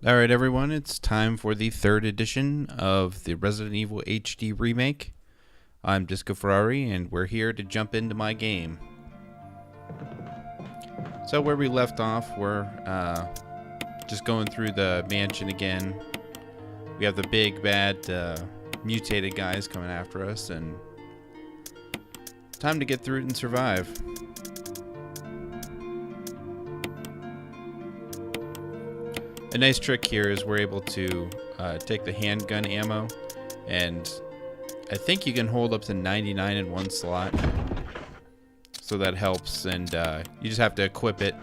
Alright everyone, it's time for the third edition of the Resident Evil HD remake. I'm Disco Ferrari and we're here to jump into my game. So where we left off, we're just going through the mansion again. We have the big bad mutated guys coming after us, and time to get through it and survive. A nice trick here is we're able to take the handgun ammo, and I think you can hold up to 99 in one slot, so that helps, and you just have to equip it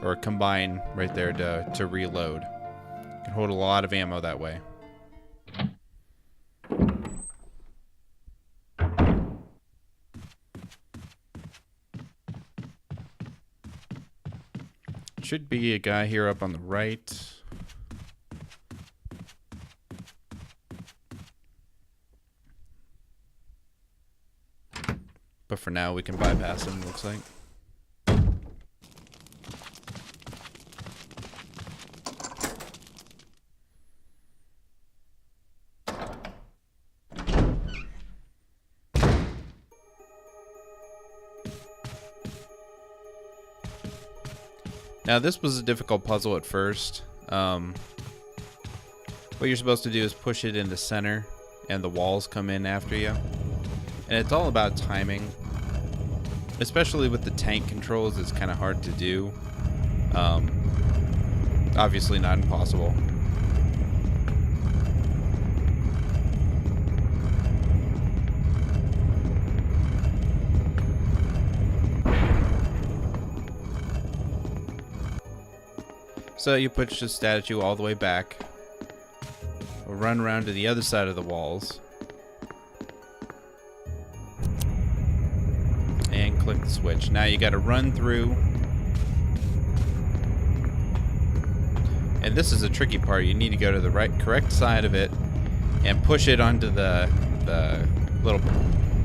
or combine right there to reload. You can hold a lot of ammo that way. Should be a guy here up on the right. But for now, we can bypass him, looks like. Now, this was a difficult puzzle at first. What you're supposed to do is push it in the center, and the walls come in after you. And it's all about timing. Especially with the tank controls, it's kind of hard to do. Obviously not impossible. So you push the statue all the way back. We'll run around to the other side of the walls. And click the switch. Now you got to run through. And this is a tricky part. You need to go to the correct side of it and push it onto the little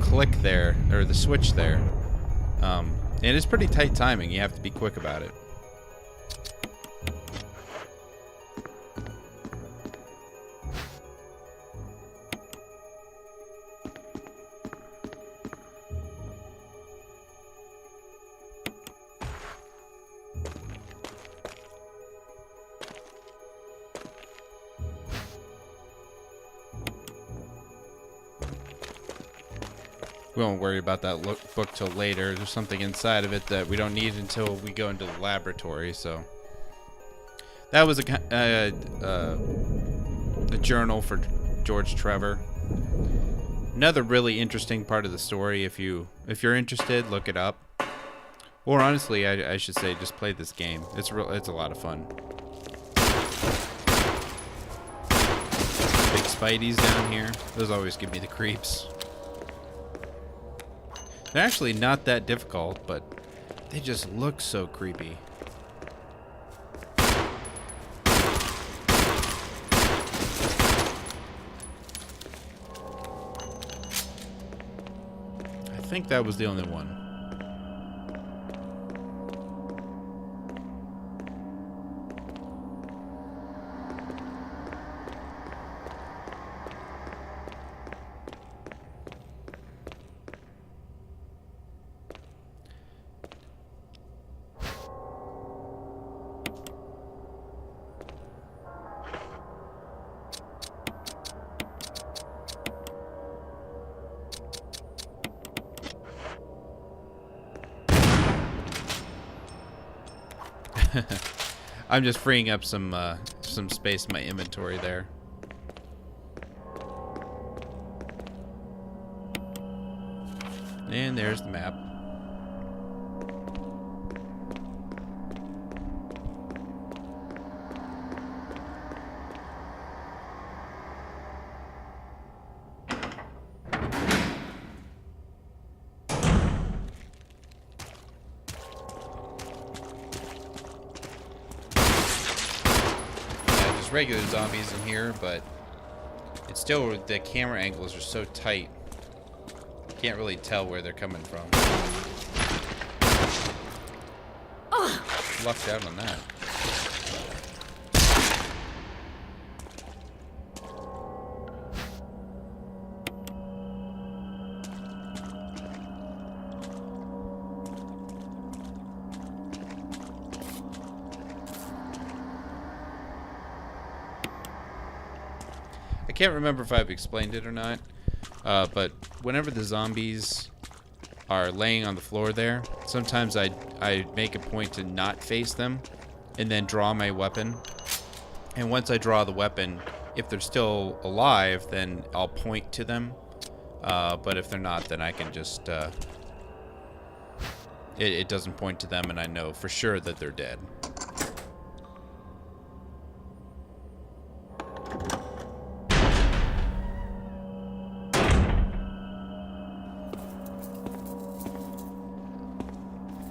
click there, or the switch there. And it's pretty tight timing. You have to be quick about it. We won't worry about that book till later. There's something inside of it that we don't need until we go into the laboratory. So that was a journal for George Trevor. Another really interesting part of the story. If you're interested, look it up. Or honestly, I should say, just play this game. It's a lot of fun. Big Spideys down here. Those always give me the creeps. They're actually not that difficult, but they just look so creepy. I think that was the only one. I'm just freeing up some space in my inventory there. And there's the map. Regular zombies in here, but it's still, the camera angles are so tight, can't really tell where they're coming from. Lucked out on that. I can't remember if I've explained it or not, but whenever the zombies are laying on the floor there, sometimes I make a point to not face them and then draw my weapon. And once I draw the weapon, if they're still alive, then I'll point to them. But if they're not, then I can just... It doesn't point to them, and I know for sure that they're dead.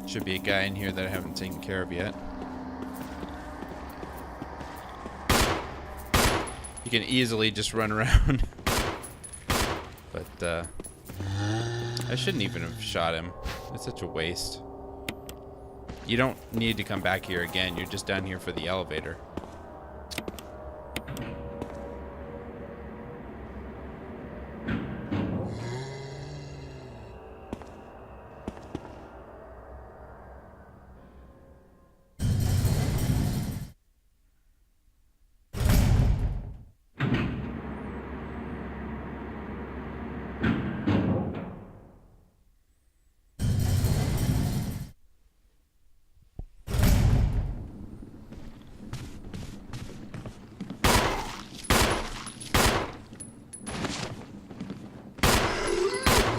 Should be a guy in here that I haven't taken care of yet. You can easily just run around. But, I shouldn't even have shot him. It's such a waste. You don't need to come back here again. You're just down here for the elevator.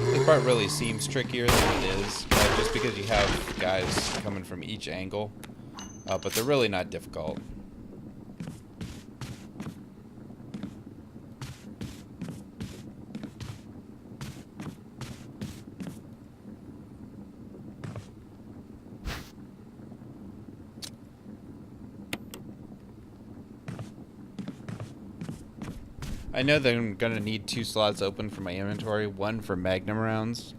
This part really seems trickier than it is, just because you have guys coming from each angle, but they're really not difficult. I know that I'm going to need 2 slots open for my inventory, one for magnum rounds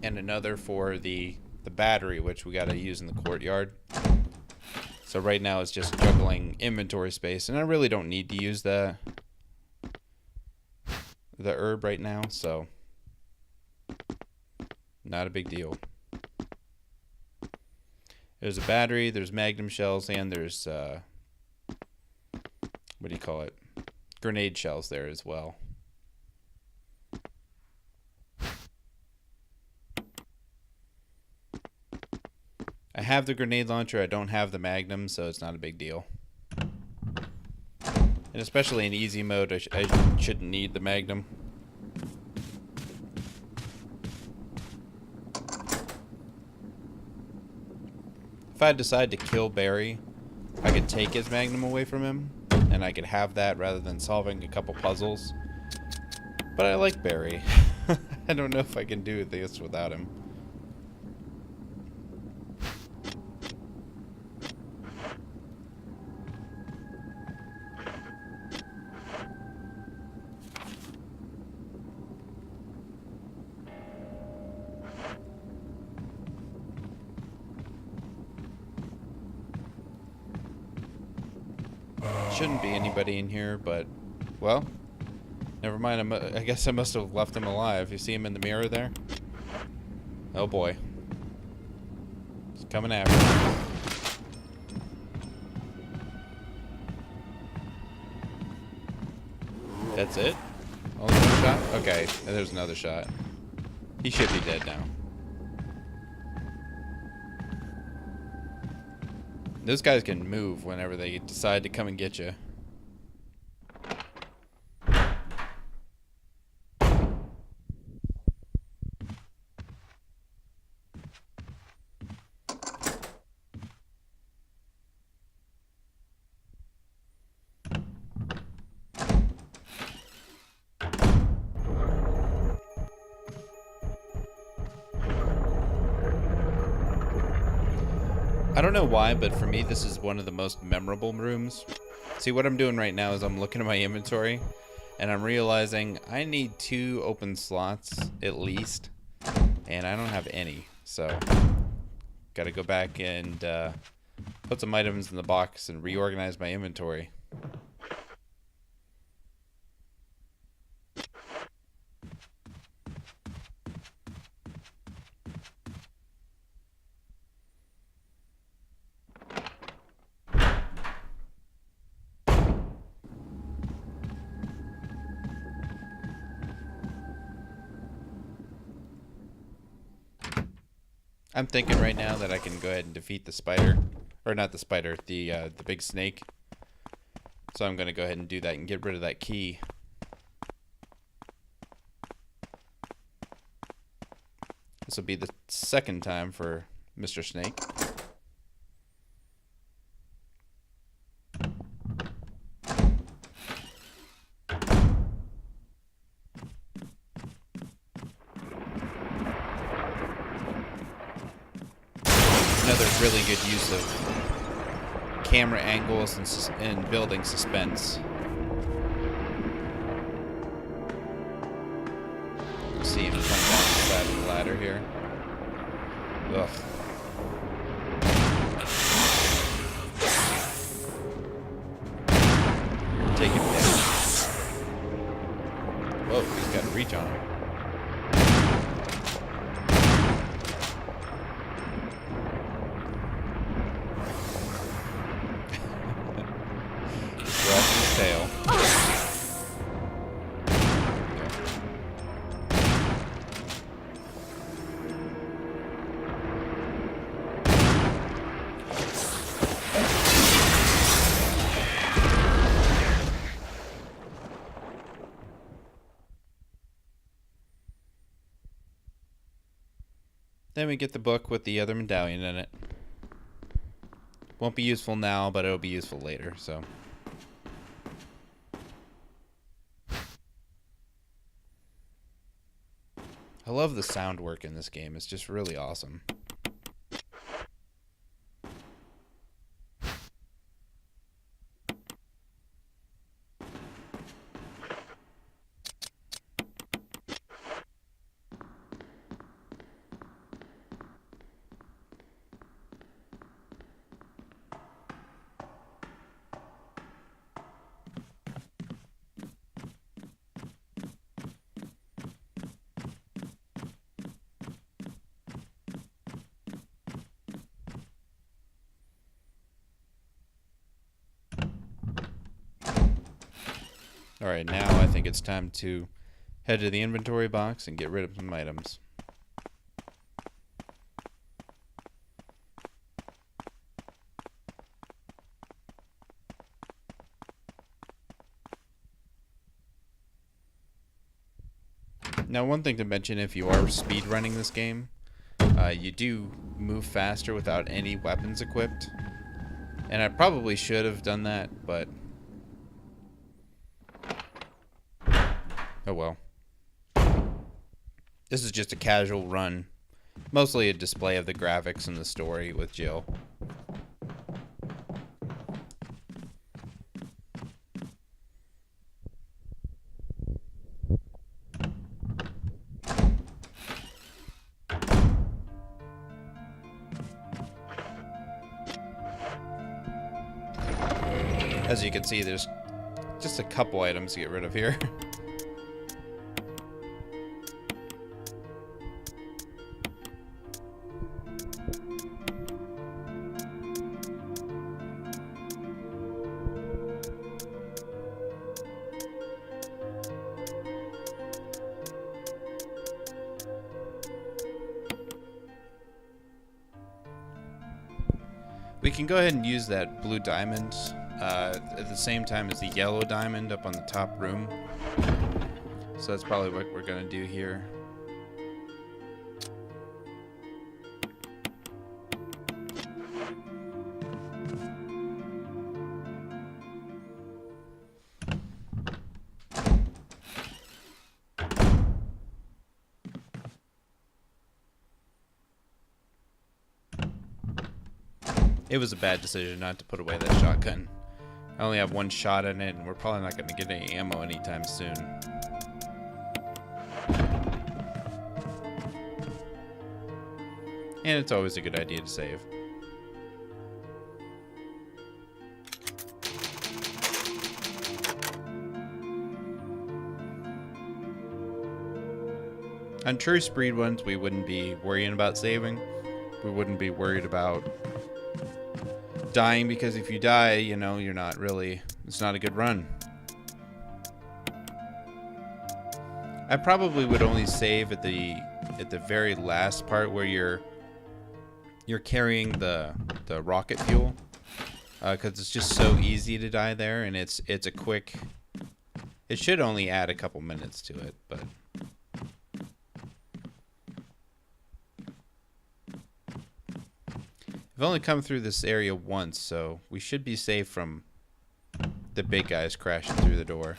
and another for the battery, which we got to use in the courtyard. So right now it's just juggling inventory space, and I really don't need to use the herb right now, so not a big deal. There's a battery, there's magnum shells, and there's what do you call it? Grenade shells there as well. I have the grenade launcher, I don't have the magnum, so it's not a big deal. And especially in easy mode, I shouldn't need the magnum. If I decide to kill Barry, I could take his magnum away from him, and I could have that rather than solving a couple puzzles. But I like Barry. I don't know if I can do this without him. Shouldn't be anybody in here, but, well, never mind. I guess I must have left him alive. You see him in the mirror there? Oh boy. He's coming after me. That's it? Only one shot? Okay, and there's another shot. He should be dead now. Those guys can move whenever they decide to come and get you. I don't know why, but for me, this is one of the most memorable rooms. See, what I'm doing right now is I'm looking at my inventory, and I'm realizing I need 2 open slots, at least, and I don't have any, so gotta go back and put some items in the box and reorganize my inventory. I'm thinking right now that I can go ahead and defeat the spider. Or not the spider, the big snake. So I'm going to go ahead and do that and get rid of that key. This will be the second time for Mr. Snake. Another really good use of camera angles and building suspense. Let's see if we come down the side of the ladder here. Ugh. Take him down. Whoa, he's got a reach on him. Tail. Then we get the book with the other medallion in it. Won't be useful now, but it'll be useful later, so. I love the sound work in this game. It's just really awesome. Alright, now I think it's time to head to the inventory box and get rid of some items. Now, one thing to mention, if you are speed running this game, you do move faster without any weapons equipped. And I probably should have done that, but oh well. This is just a casual run. Mostly a display of the graphics and the story with Jill. As you can see, there's just a couple items to get rid of here. We can go ahead and use that blue diamond at the same time as the yellow diamond up on the top room. So that's probably what we're going to do here. It was a bad decision not to put away that shotgun. I only have one shot in it, and we're probably not going to get any ammo anytime soon. And it's always a good idea to save. On true speed ones, we wouldn't be worrying about saving. We wouldn't be worried about dying, because if you die, you know, you're not really, it's not a good run. I probably would only save at the very last part where you're you're carrying the rocket fuel, because it's just so easy to die there, and it's a quick. It should only add a couple minutes to it, but. I've only come through this area once, so we should be safe from the big guys crashing through the door.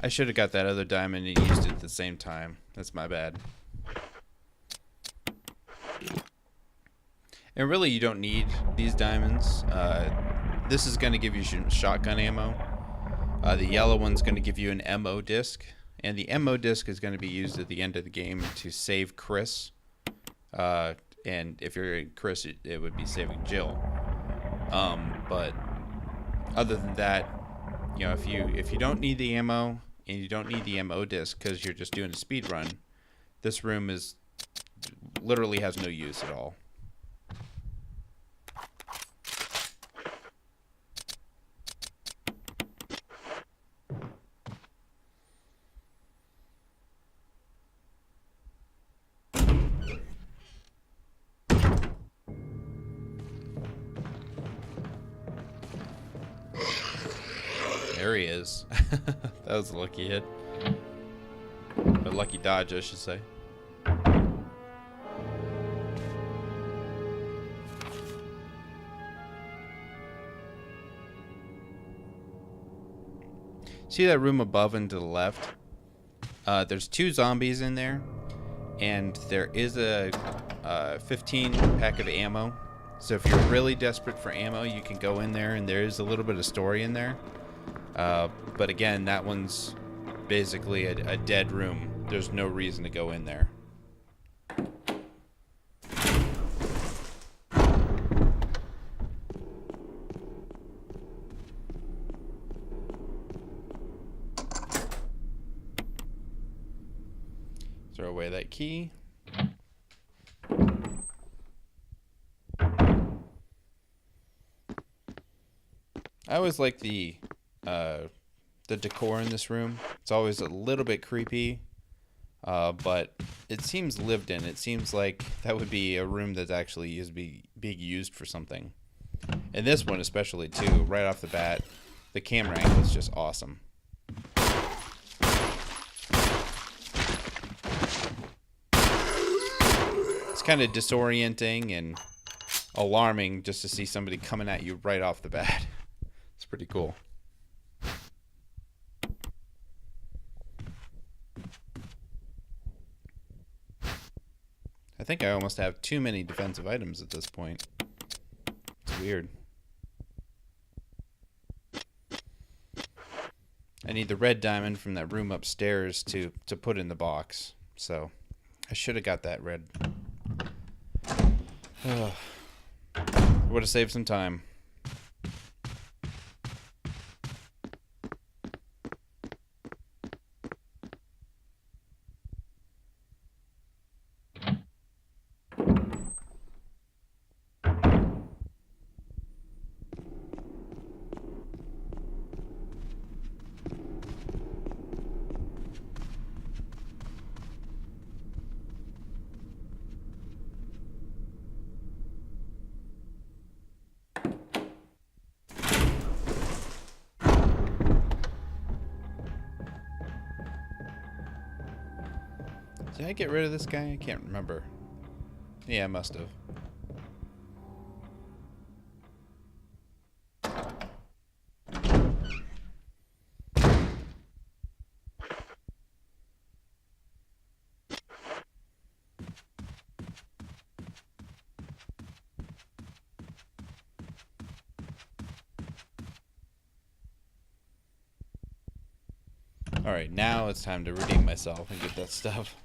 I should have got that other diamond and used it at the same time. That's my bad. And really, you don't need these diamonds. This is going to give you shotgun ammo. The yellow one's going to give you an MO disc. And the MO disc is going to be used at the end of the game to save Chris. And if you're Chris, it would be saving Jill. But other than that, you know, if you don't need the ammo and you don't need the MO disc because you're just doing a speed run, this room literally has no use at all. There he is. That was a lucky hit. A lucky dodge, I should say. See that room above and to the left? There's 2 zombies in there, and there is a 15 pack of ammo. So if you're really desperate for ammo, you can go in there, and there is a little bit of story in there. But again, that one's basically a dead room. There's no reason to go in there. Throw away that key. I always like the decor in this room. It's always a little bit creepy, but it seems lived in. It seems like that would be a room that's actually being used for something. And this one especially too, right off the bat, the camera angle is just awesome. It's kind of disorienting and alarming just to see somebody coming at you right off the bat. It's pretty cool. I think I almost have too many defensive items at this point. It's weird. I need the red diamond from that room upstairs to put in the box. So I should have got that red. Would have saved some time. Did I get rid of this guy? I can't remember. Yeah, I must have. Alright, now it's time to redeem myself and get that stuff.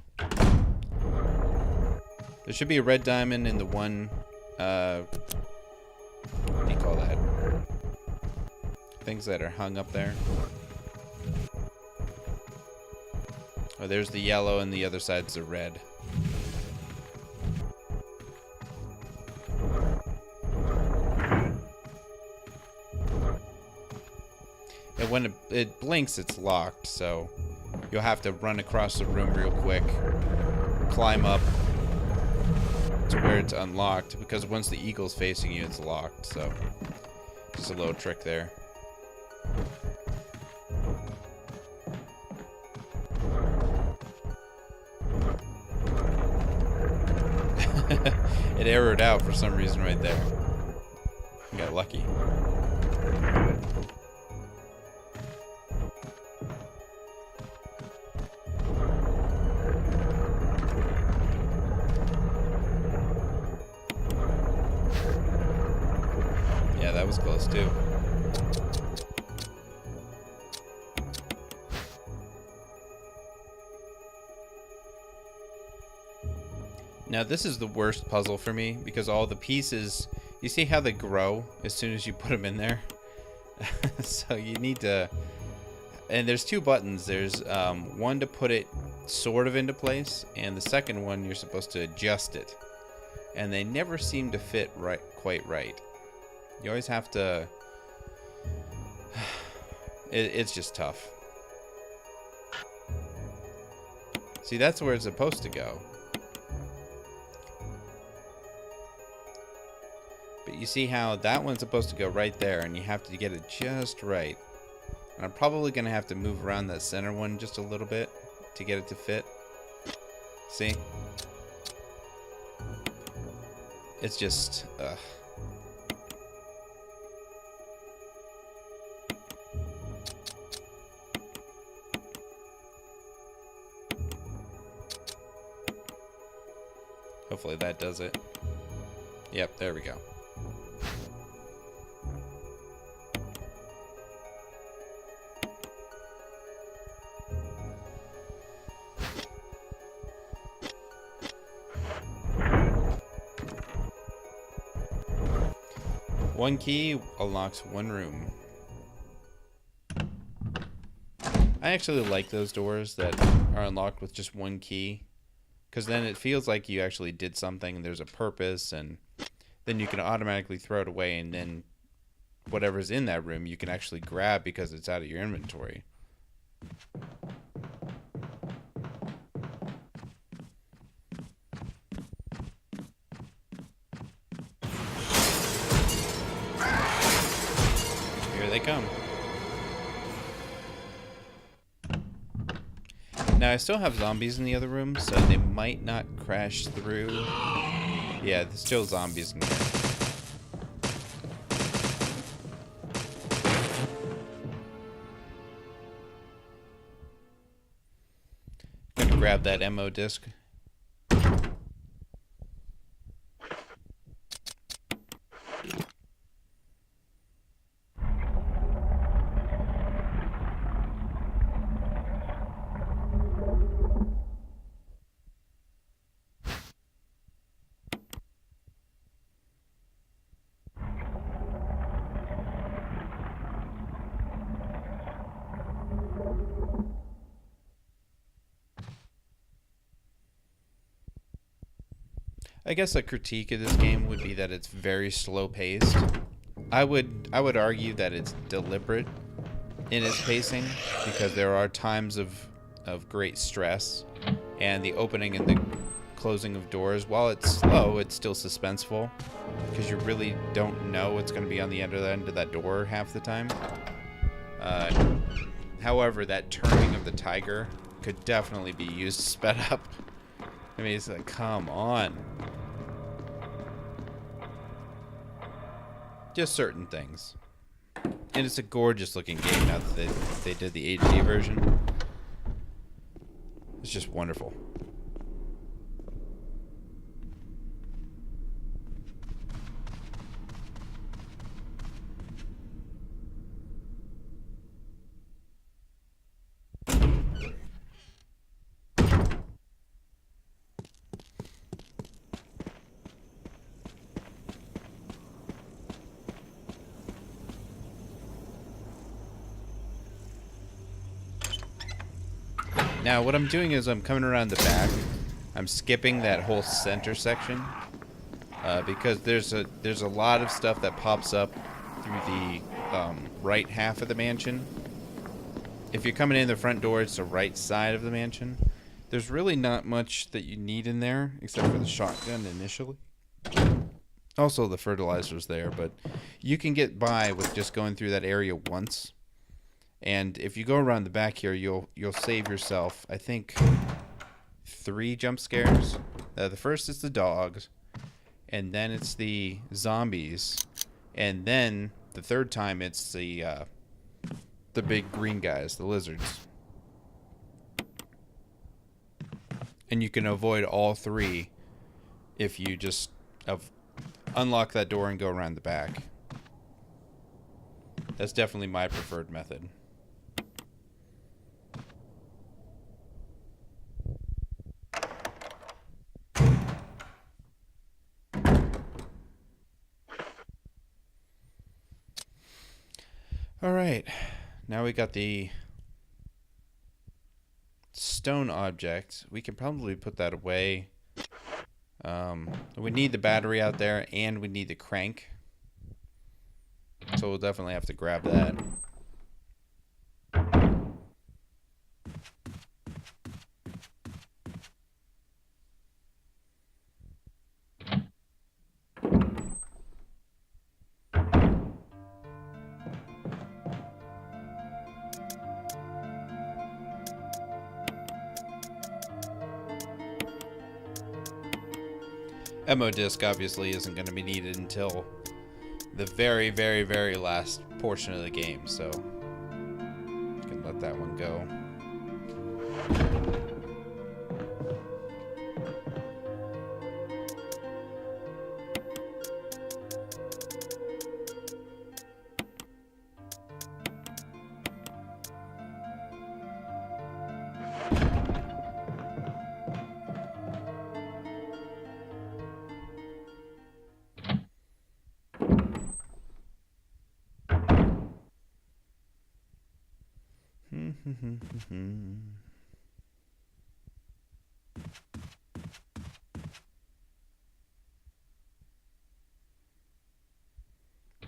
There should be a red diamond in the one, what do you call that? Things that are hung up there. Oh, there's the yellow and the other side's the red. And when it blinks, it's locked, so you'll have to run across the room real quick, climb up to where it's unlocked, because once the eagle's facing you, it's locked, so just a little trick there. It errored out for some reason right there. I got lucky. Yeah, that was close too. Now this is the worst puzzle for me because all the pieces, you see how they grow as soon as you put them in there? So you need to, and there's two buttons. There's one to put it sort of into place, and the second one you're supposed to adjust it. And they never seem to fit quite right. You always have to, it's just tough. See, that's where it's supposed to go. But you see how that one's supposed to go right there, and you have to get it just right. And I'm probably going to have to move around that center one just a little bit to get it to fit. See? It's just, ugh. Hopefully that does it. Yep, there we go. One key unlocks one room. I actually like those doors that are unlocked with just one key, because then it feels like you actually did something, there's a purpose, and then you can automatically throw it away, and then whatever's in that room you can actually grab because it's out of your inventory. Here they come. Now I still have zombies in the other room, so they might not crash through. Yeah, there's still zombies in there. Gonna grab that ammo disc. I guess a critique of this game would be that it's very slow paced. I would argue that it's deliberate in its pacing, because there are times of great stress, and the opening and the closing of doors, while it's slow, it's still suspenseful, because you really don't know what's going to be on the other end of that door half the time. However, that turning of the tiger could definitely be used sped up. I mean, it's like, come on. Just certain things. And it's a gorgeous looking game now that they did the HD version. It's just wonderful. Now what I'm doing is I'm coming around the back. I'm skipping that whole center section because there's a lot of stuff that pops up through the right half of the mansion. If you're coming in the front door, it's the right side of the mansion. There's really not much that you need in there except for the shotgun initially. Also, the fertilizer's there, but you can get by with just going through that area once. And if you go around the back here, you'll save yourself, I think, 3 jump scares. The first is the dogs, and then it's the zombies, and then the third time it's the big green guys, the lizards. And you can avoid all 3 if you just unlock that door and go around the back. That's definitely my preferred method. Alright, now we got the stone object. We can probably put that away. We need the battery out there, and we need the crank. So we'll definitely have to grab that. Ammo disc obviously isn't going to be needed until the very, very, very last portion of the game, so you can let that one go.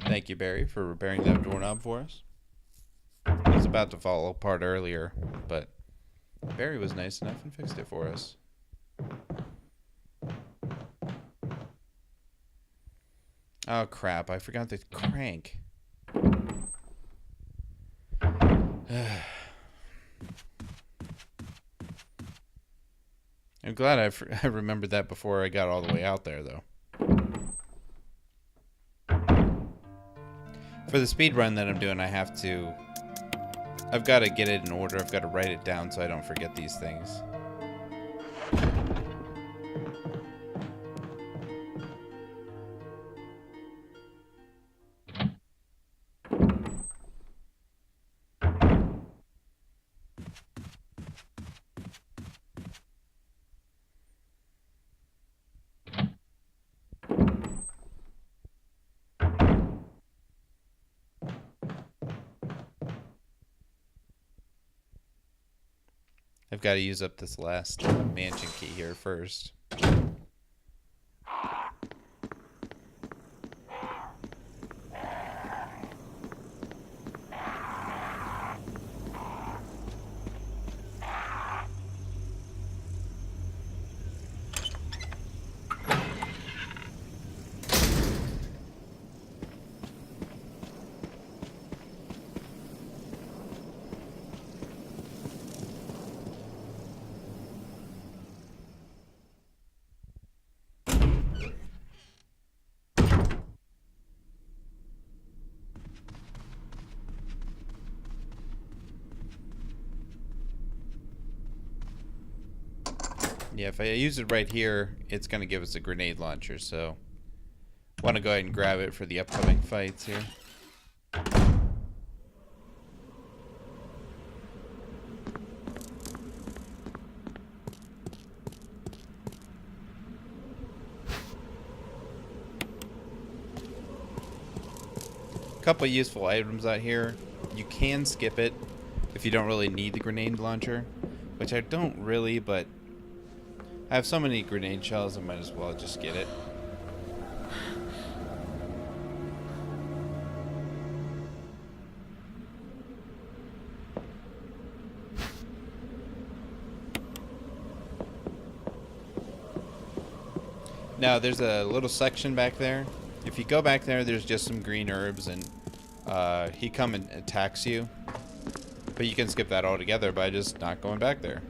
Thank you, Barry, for repairing that doorknob for us. It was about to fall apart earlier, but Barry was nice enough and fixed it for us. Oh crap, I forgot the crank. I'm glad I remembered that before I got all the way out there, though. For the speed run that I'm doing, I've got to get it in order. I've got to write it down so I don't forget these things. I've got to use up this last mansion key here first. Yeah, if I use it right here, it's going to give us a grenade launcher, so I want to go ahead and grab it for the upcoming fights here. Couple useful items out here. You can skip it if you don't really need the grenade launcher, which I don't really, but I have so many grenade shells I might as well just get it. Now, there's a little section back there. If you go back there, there's just some green herbs, and he come and attacks you. But you can skip that altogether by just not going back there.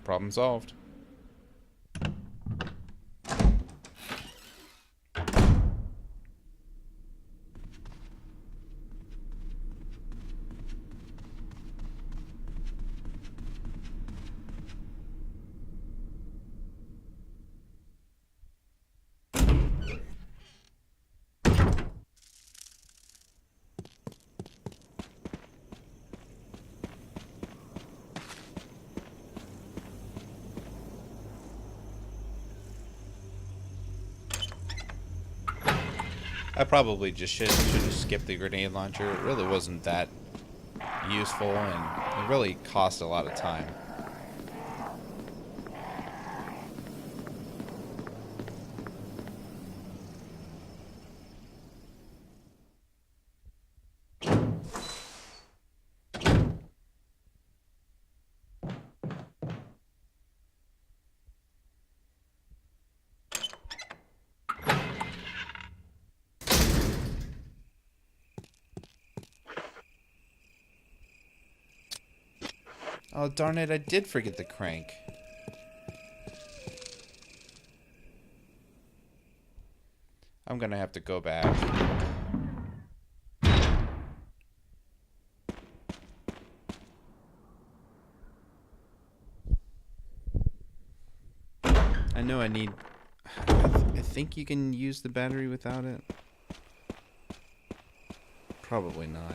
Problem solved. I probably just should have skipped the grenade launcher. It really wasn't that useful, and it really cost a lot of time. Oh, darn it, I did forget the crank. I'm gonna have to go back. I know I need... I think you can use the battery without it. Probably not.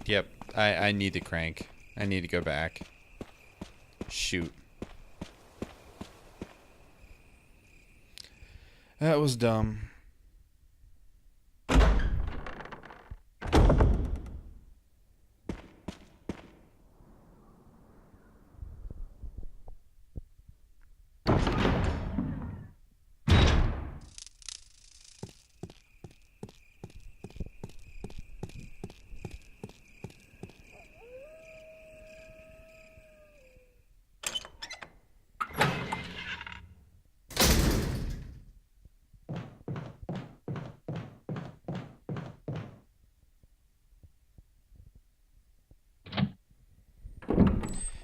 Yep, I need the crank. I need to go back. Shoot. That was dumb.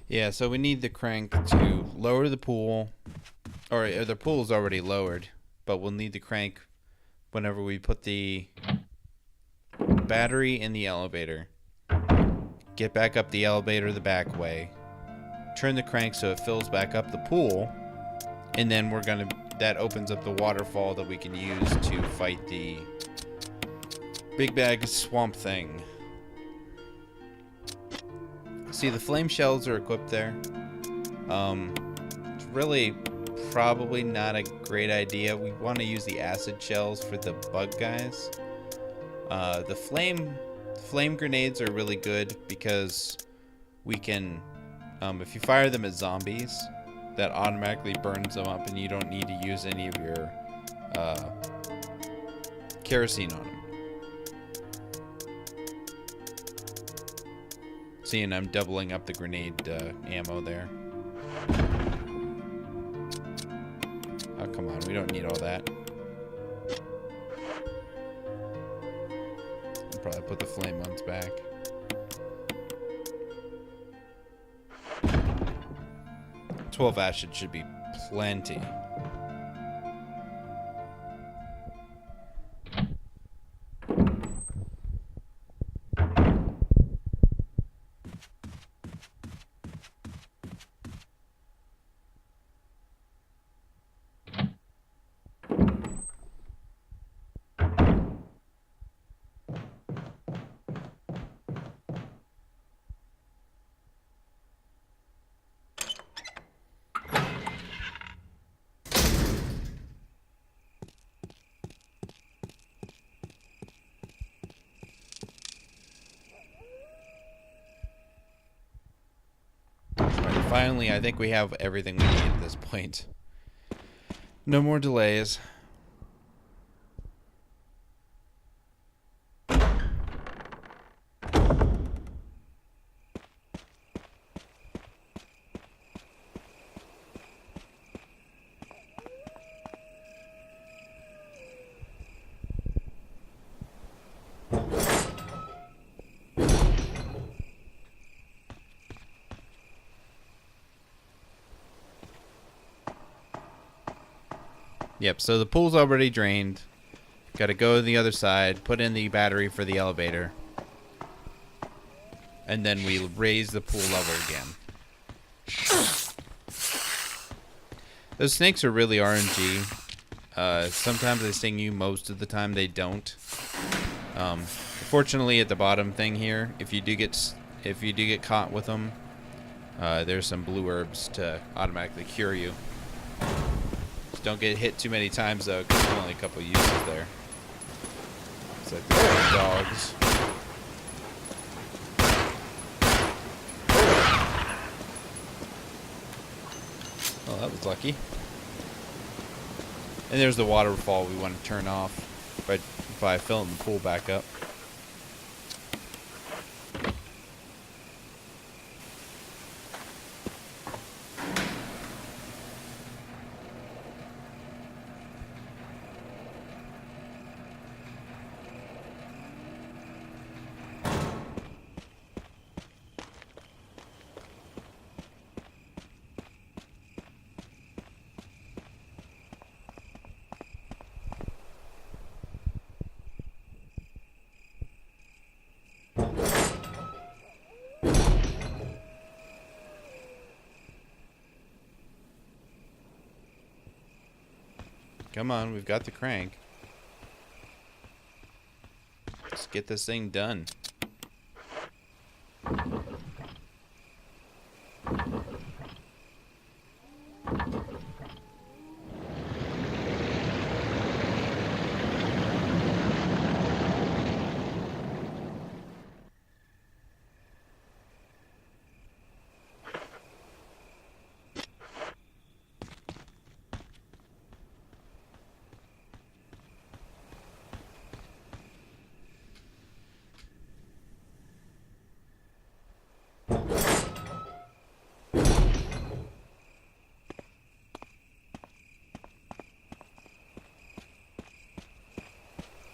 Yeah, so we need the crank to lower the pool, or the pool's already lowered, but we'll need the crank whenever we put the battery in the elevator. Get back up the elevator the back way. Turn the crank so it fills back up the pool, and then that opens up the waterfall that we can use to fight the big bag swamp thing. See, the flame shells are equipped there. It's really probably not a great idea. We want to use the acid shells for the bug guys. The flame grenades are really good because we can, if you fire them at zombies, that automatically burns them up, and you don't need to use any of your kerosene on them. Seeing I'm doubling up the grenade ammo there. Oh, come on. We don't need all that. I'll probably put the flame ones back. "12 acid should be plenty." Finally, I think we have everything we need at this point. No more delays. Yep, so the pool's already drained. Got to go to the other side, put in the battery for the elevator. And then we raise the pool level again. Those snakes are really RNG. Sometimes they sting you, most of the time they don't. Fortunately, at the bottom thing here, if you do get caught with them, there's some blue herbs to automatically cure you. Just don't get hit too many times though, because there's only a couple uses there. It's like the dogs. Well, that was lucky. And there's the waterfall we want to turn off by filling the pool back up. Come on, we've got the crank. Let's get this thing done.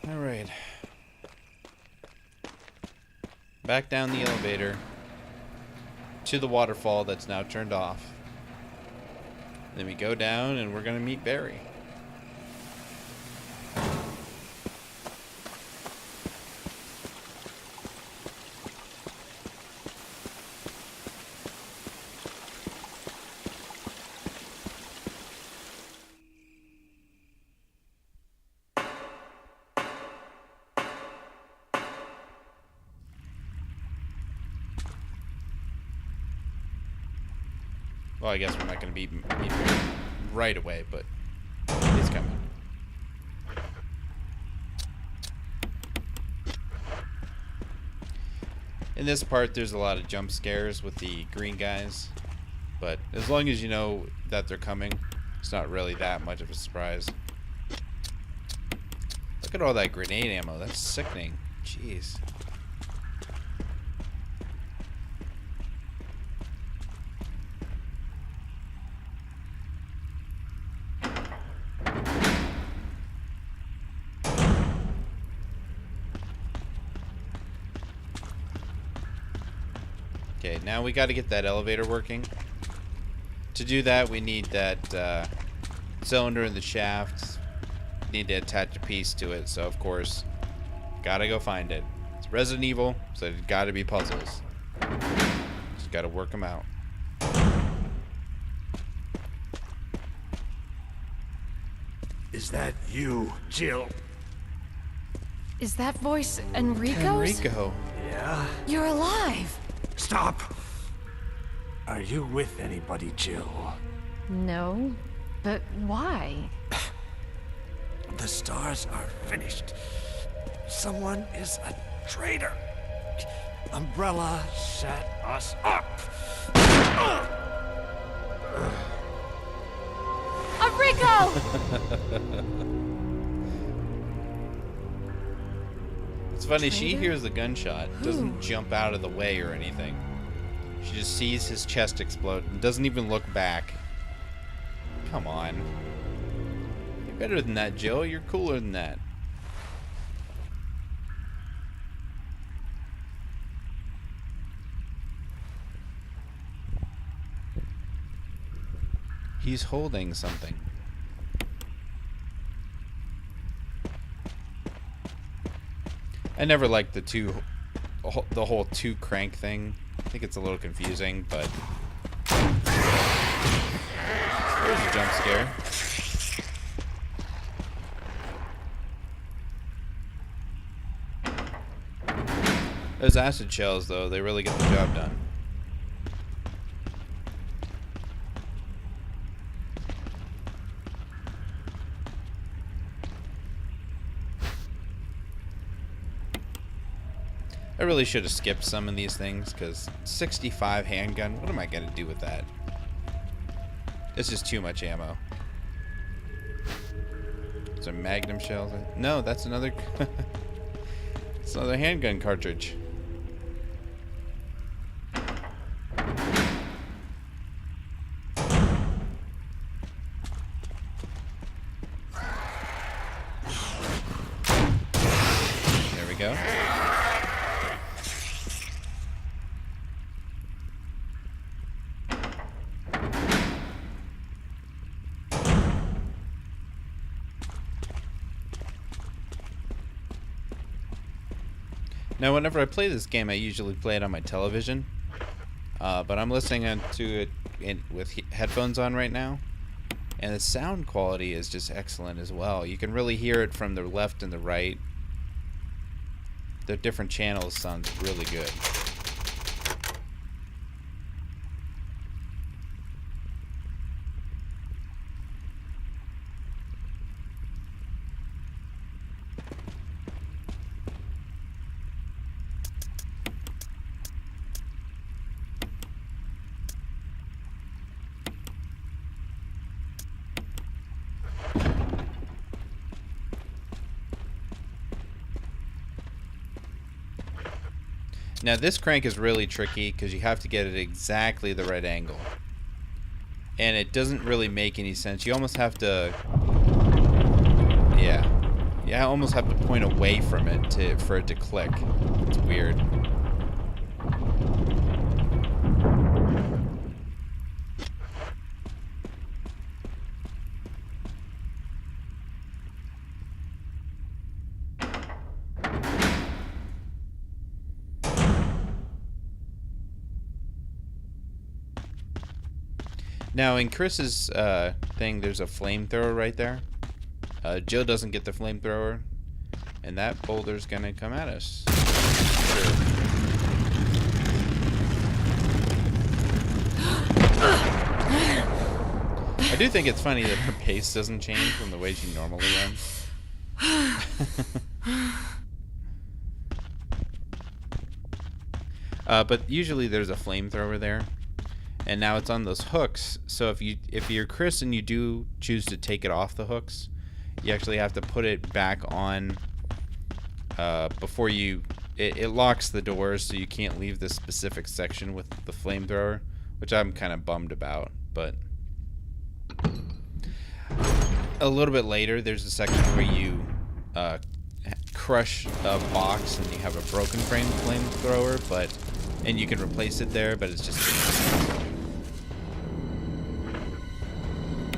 Alright. Back down the elevator to the waterfall that's now turned off. Then we go down and we're gonna meet Barry. Well, I guess we're not going to meet right away, but it's coming. In this part, there's a lot of jump scares with the green guys, but as long as you know that they're coming, it's not really that much of a surprise. Look at all that grenade ammo. That's sickening. Jeez. Okay, now we got to get that elevator working. To do that, we need that cylinder in the shaft. Need to attach a piece to it, so of course, gotta go find it. It's Resident Evil, so it's gotta be puzzles. Just gotta work them out. Is that you, Jill? Is that voice Enrico's? Enrico. Yeah? You're alive! Stop! Are you with anybody, Jill? No, but why? The stars are finished. Someone is a traitor. Umbrella set us up. Enrico! It's funny, she Traitor? hears the gunshot, doesn't jump out of the way or anything. She just sees his chest explode and doesn't even look back. Come on. You're better than that, Jill. You're cooler than that. He's holding something. I never liked the whole two crank thing. I think it's a little confusing, but there's a jump scare. Those acid shells, though, they really get the job done. I really should have skipped some of these things, because 65 handgun, what am I going to do with that? It's just too much ammo. It's a magnum shells. No, that's another... it's another handgun cartridge. There we go. Now, whenever I play this game, I usually play it on my television, but I'm listening to it with headphones on right now, and the sound quality is just excellent as well. You can really hear it from the left and the right. The different channels sounds really good. Now this crank is really tricky because you have to get it exactly the right angle. And it doesn't really make any sense. You almost have to... Yeah. You almost have to point away from it for it to click. It's weird. Now, in Chris's thing, there's a flamethrower right there. Jill doesn't get the flamethrower, and that boulder's gonna come at us. Sure. I do think it's funny that her pace doesn't change from the way she normally runs. But usually there's a flamethrower there. And now it's on those hooks, so if you're Chris and you do choose to take it off the hooks, you actually have to put it back on before it locks the doors, so you can't leave this specific section with the flamethrower, which I'm kind of bummed about. But a little bit later, there's a section where you crush a box and you have a broken frame flamethrower, and you can replace it there, but it's just...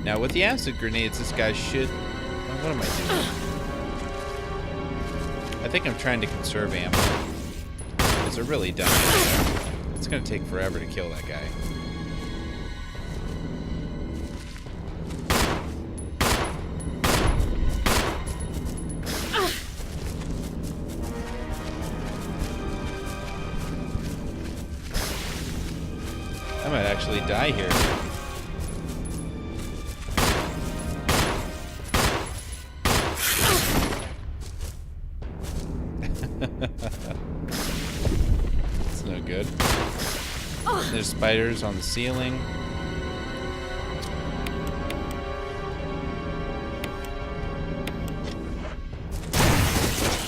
Now, with the acid grenades, this guy should... Oh, what am I doing? I think I'm trying to conserve ammo. Because they're really dumb. It's going to take forever to kill that guy. I might actually die here. It's no good. There's spiders on the ceiling.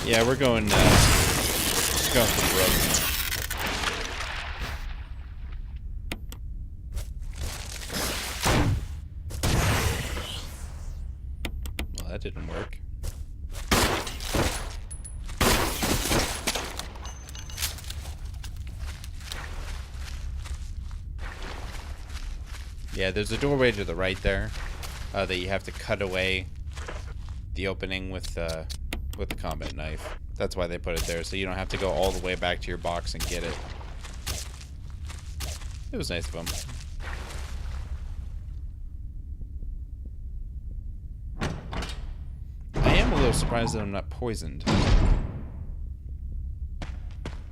Yeah, we're going for the road. Well, that didn't work. Yeah, there's a doorway to the right there that you have to cut away the opening with the combat knife. That's why they put it there, so you don't have to go all the way back to your box and get it. It was nice of them. I am a little surprised that I'm not poisoned.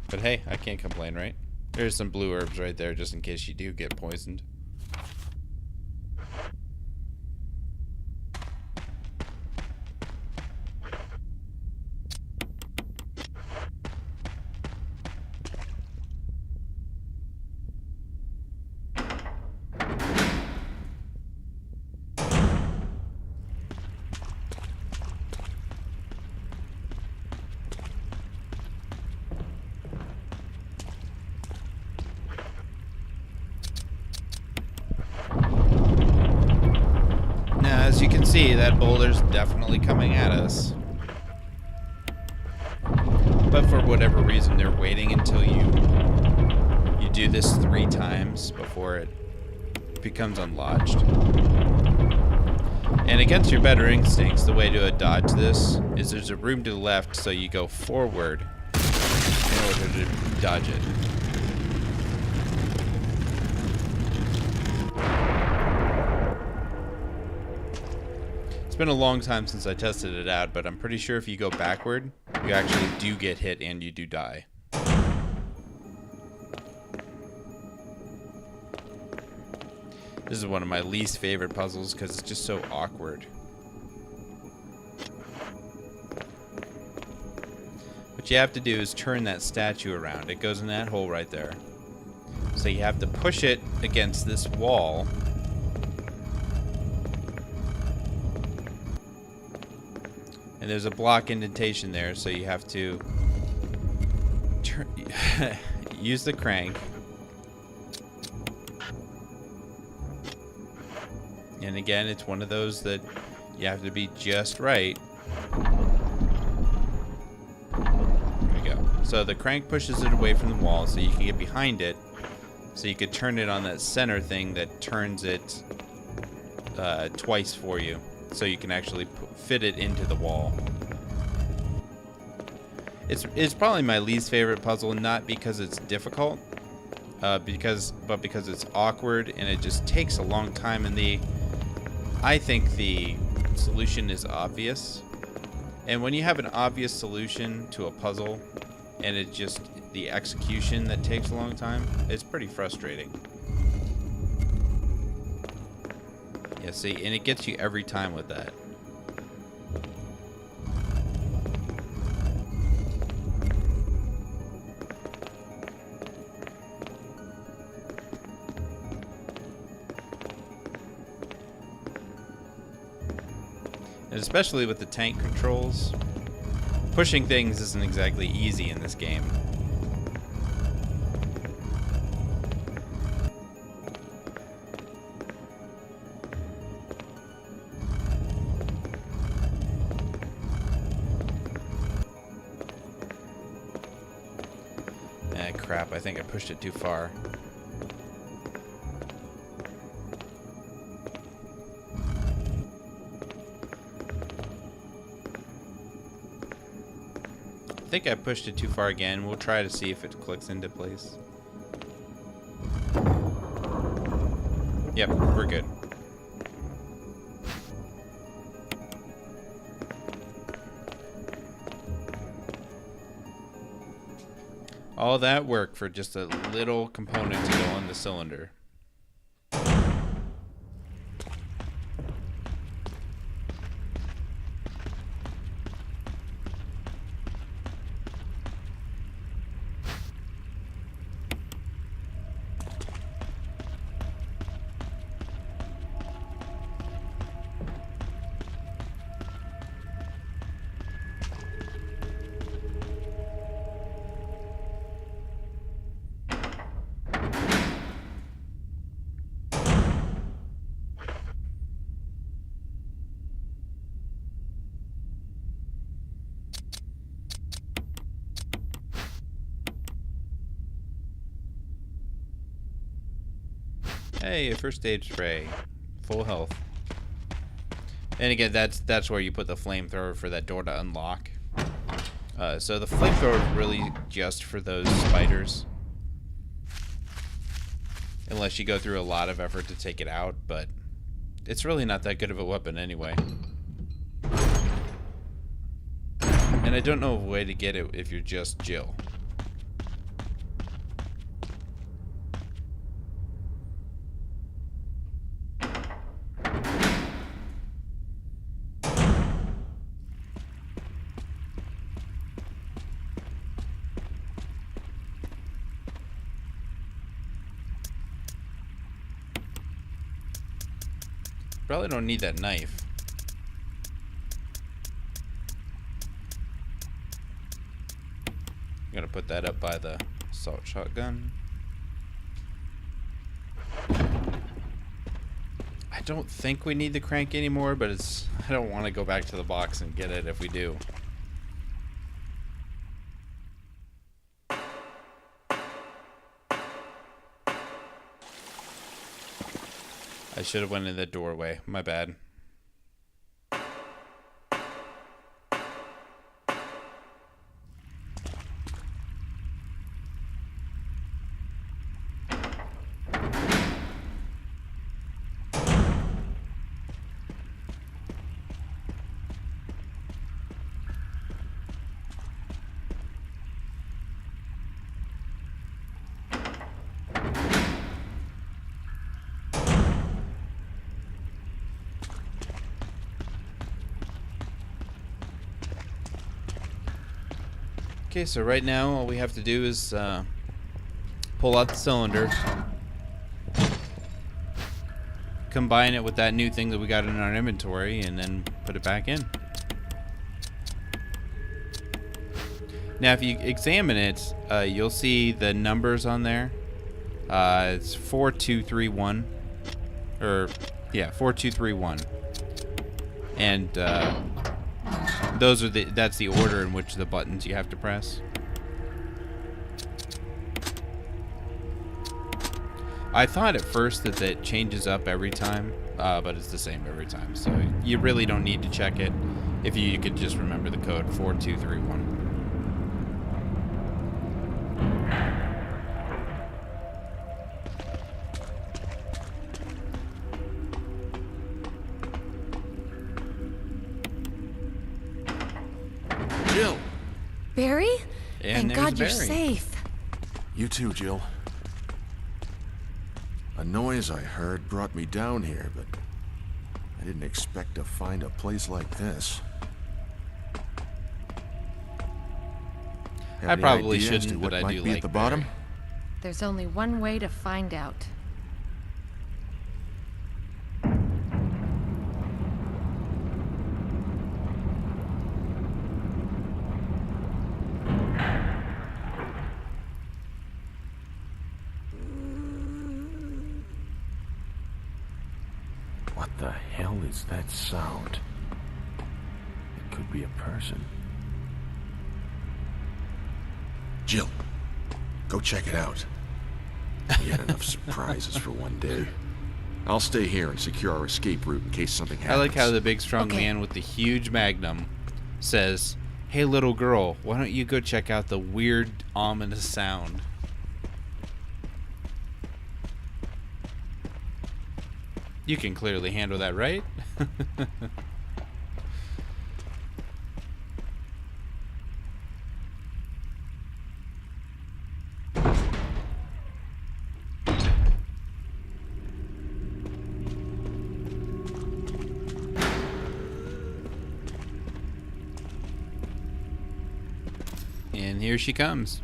But hey, I can't complain, right? There's some blue herbs right there just in case you do get poisoned. As you can see, that boulder's definitely coming at us. But for whatever reason, they're waiting until you do this 3 times before it becomes unlodged. And against your better instincts, the way to dodge this is there's a room to the left, so you go forward in order to dodge it. It's been a long time since I tested it out, but I'm pretty sure if you go backward, you actually do get hit and you do die. This is one of my least favorite puzzles because it's just so awkward. What you have to do is turn that statue around. It goes in that hole right there. So you have to push it against this wall. And there's a block indentation there, so you have to use the crank. And again, it's one of those that you have to be just right. There we go. So the crank pushes it away from the wall so you can get behind it. So you could turn it on that center thing that turns it twice for you. So you can actually fit it into the wall. It's probably my least favorite puzzle, not because it's difficult, but because it's awkward and it just takes a long time. And I think the solution is obvious. And when you have an obvious solution to a puzzle, and it just the execution that takes a long time, it's pretty frustrating. Yeah, see, and it gets you every time with that. And especially with the tank controls, pushing things isn't exactly easy in this game. Crap, I think I pushed it too far. I think I pushed it too far again. We'll try to see if it clicks into place. Yep, we're good. All that work for just a little component to go on the cylinder. Hey, a first aid spray. Full health. And again, that's where you put the flamethrower for that door to unlock. So the flamethrower is really just for those spiders. Unless you go through a lot of effort to take it out, but it's really not that good of a weapon anyway. And I don't know of a way to get it if you're just Jill. Probably don't need that knife. I'm gonna put that up by the assault shotgun. I don't think we need the crank anymore, but I don't want to go back to the box and get it if we do. I should have went in the doorway. My bad. Okay, so right now all we have to do is pull out the cylinder, combine it with that new thing that we got in our inventory, and then put it back in. Now if you examine it, you'll see the numbers on there. It's 4231, or yeah, 4231, and that's the order in which the buttons you have to press. I thought at first that it changes up every time, but it's the same every time. So you really don't need to check it if you could just remember the code 4231. Jill! Barry? And Thank God you're Barry. safe. You too, Jill. A noise I heard brought me down here, but I didn't expect to find a place like this. Have I any probably idea as to shouldn't, what but I might do be like at the bottom. Barry. There's only one way to find out. What the hell is that sound? It could be a person. Jill, go check it out. We had enough surprises for one day. I'll stay here and secure our escape route in case something happens. I like how the big strong Okay. man with the huge magnum says, "Hey little girl, why don't you go check out the weird ominous sound?" You can clearly handle that, right? And here she comes.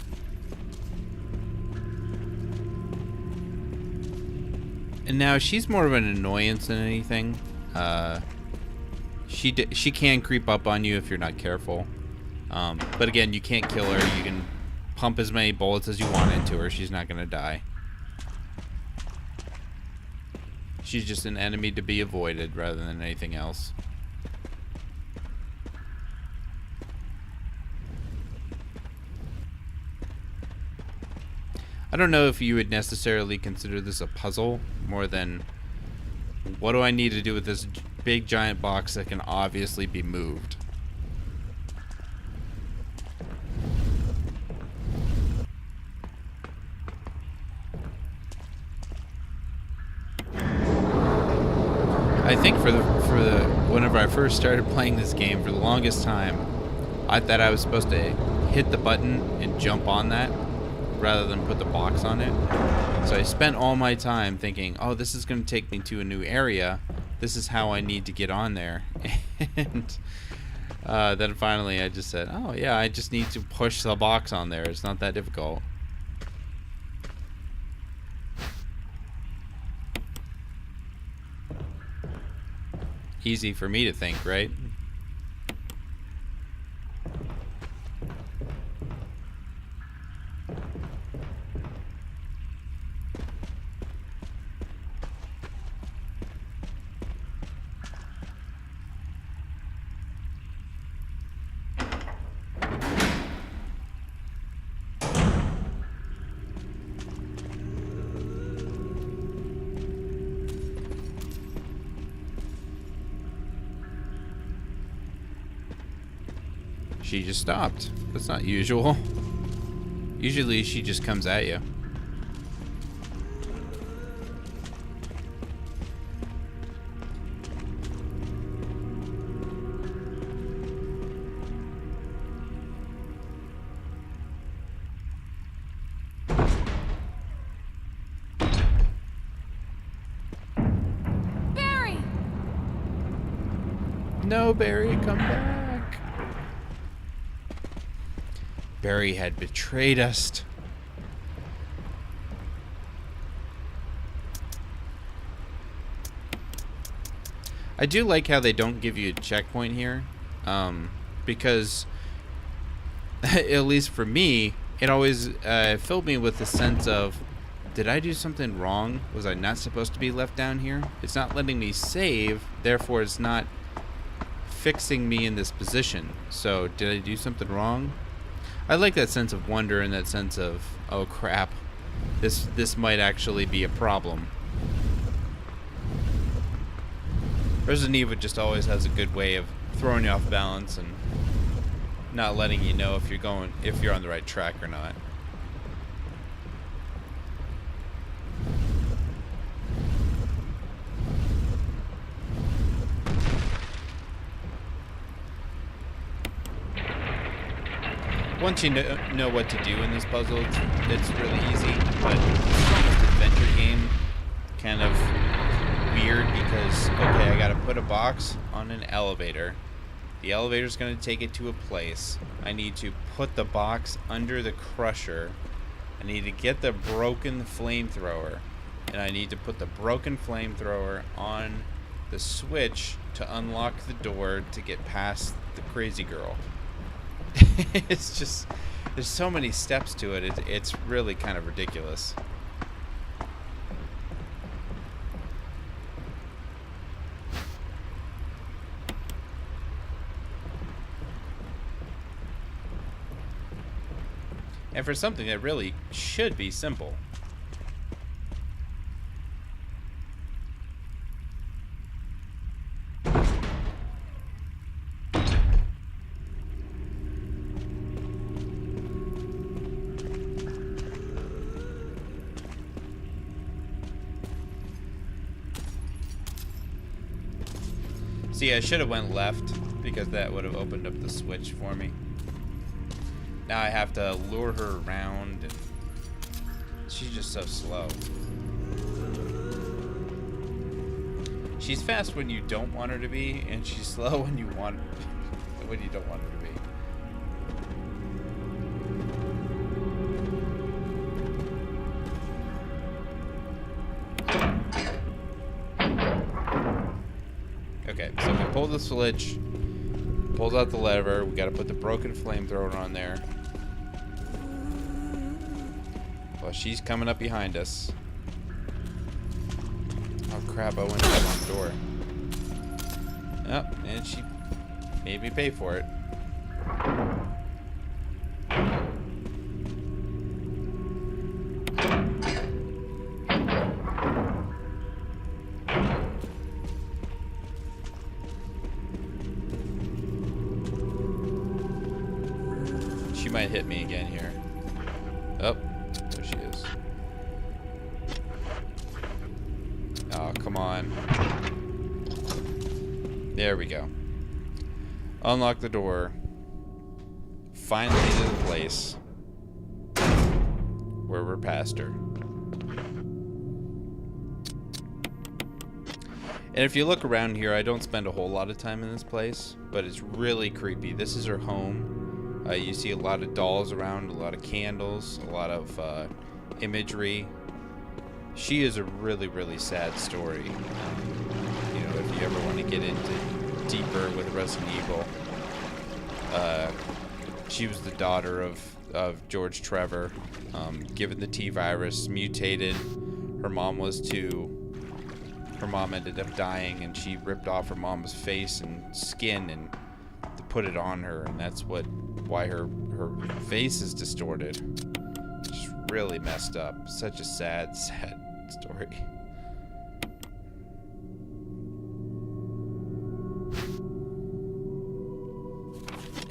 And now she's more of an annoyance than anything. She can creep up on you if you're not careful. But again, you can't kill her. You can pump as many bullets as you want into her. She's not gonna die. She's just an enemy to be avoided rather than anything else. I don't know if you would necessarily consider this a puzzle more than what do I need to do with this big giant box that can obviously be moved. I think for the whenever I first started playing this game, for the longest time, I thought I was supposed to hit the button and jump on that rather than put the box on it. So I spent all my time thinking, oh, this is going to take me to a new area. This is how I need to get on there. And then finally I just said, oh yeah, I just need to push the box on there. It's not that difficult. Easy for me to think, right? She just stopped. That's not usual. Usually she just comes at you. Barry! No, Barry, come back. Barry had betrayed us. I do like how they don't give you a checkpoint here, because at least for me, it always filled me with a sense of, did I do something wrong? Was I not supposed to be left down here? It's not letting me save, therefore it's not fixing me in this position. So did I do something wrong? I like that sense of wonder and that sense of, oh crap, this might actually be a problem. Resident Evil just always has a good way of throwing you off balance and not letting you know if you're on the right track or not. Once you know what to do in this puzzle, it's really easy, but it's almost adventure game, kind of weird because, okay, I gotta put a box on an elevator. The elevator's gonna take it to a place. I need to put the box under the crusher. I need to get the broken flamethrower, and I need to put the broken flamethrower on the switch to unlock the door to get past the crazy girl. It's just, there's so many steps to it. It's really kind of ridiculous. And for something that really should be simple. See, I should have went left because that would have opened up the switch for me. Now I have to lure her around, and she's just so slow. She's fast when you don't want her to be, and she's slow when you don't want her to be. Okay, so we pull the switch, pulls out the lever. We got to put the broken flamethrower on there. Well, she's coming up behind us. Oh crap! I went to the wrong door. Oh, and she made me pay for it. She might hit me again here. Oh, there she is. Oh, come on. There we go. Unlock the door. Finally to the place where we're past her. And if you look around here, I don't spend a whole lot of time in this place, but it's really creepy. This is her home. You see a lot of dolls around, a lot of candles, a lot of imagery. She is a really, really sad story. You know, if you ever want to get into deeper with Resident Evil, she was the daughter of George Trevor, given the T virus, mutated. Her mom was too. Her mom ended up dying, and she ripped off her mom's face and skin and put it on her, and that's why her face is distorted. Just really messed up. Such a sad, sad story.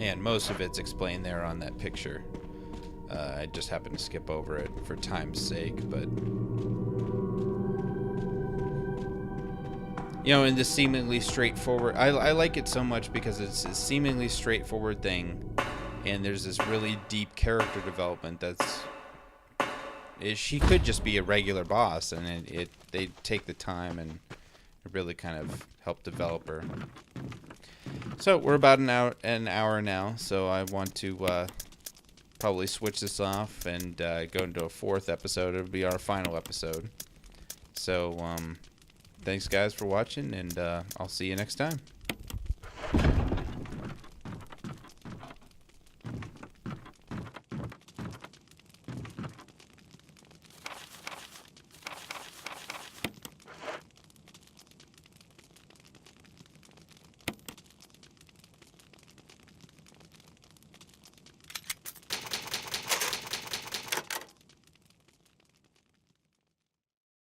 And most of it's explained there on that picture. I just happened to skip over it for time's sake, but you know, in this seemingly straightforward, I like it so much because it's a seemingly straightforward thing, and there's this really deep character development she could just be a regular boss, and they take the time and it really kind of help develop her. So we're about an hour now, so I want to probably switch this off and go into a fourth episode. It'll be our final episode. So thanks guys for watching, and I'll see you next time.